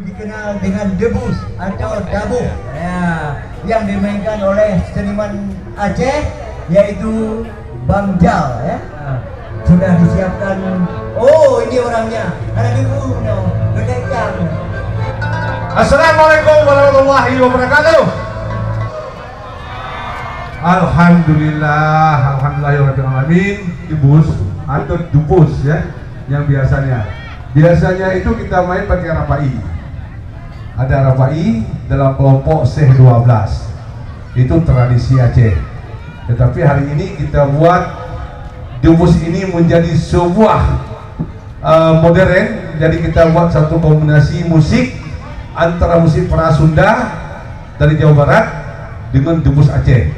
Dikenal dengan debus atau dabuh ya, yang dimainkan oleh seniman Aceh yaitu Bang Jal ya. Sudah disiapkan. Oh, ini orangnya. Ada di Uno, berdekat. Assalamualaikum warahmatullahi wabarakatuh. Alhamdulillah, alhamdulillahirobbilalamin. Debus atau dubus ya, yang biasanya itu kita main pakai rapai. Ada rapai dalam kelompok Syekh 12. Itu tradisi Aceh. Tetapi hari ini kita buat dubus ini menjadi sebuah modern. Jadi kita buat satu kombinasi musik antara musik Prasunda dari Jawa Barat dengan dubus Aceh.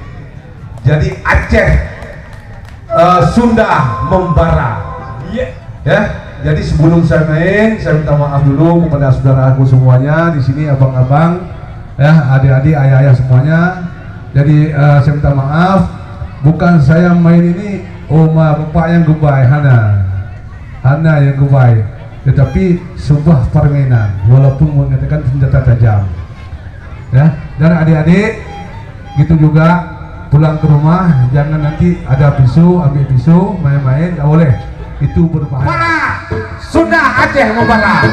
Jadi Aceh Sunda membara. Ya. Jadi sebelum saya main, saya minta maaf dulu kepada saudaraku semuanya di sini, abang-abang, ya, adik-adik, ayah-ayah semuanya. Jadi saya minta maaf, bukan saya main ini, oma bapak yang gobai, Hana yang gobai, tetapi sebuah permainan, walaupun mengatakan senjata tajam. Ya, dan adik-adik, gitu juga pulang ke rumah, jangan nanti ada pisau, ambil pisau, main-main, tidak boleh. Itu berbahaya. Sunda Aceh Mubarak.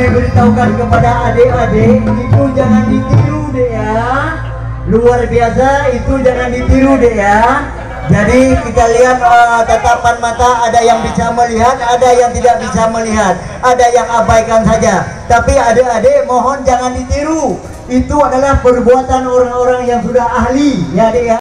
kami beritahukan kepada adik-adik, itu jangan ditiru deh ya. Luar biasa, itu jangan ditiru deh ya. Jadi kita lihat tatapan mata, ada yang bisa melihat, ada yang tidak bisa melihat, ada yang abaikan saja. Tapi adik-adik mohon jangan ditiru. Itu adalah perbuatan orang-orang yang sudah ahli ya adik ya.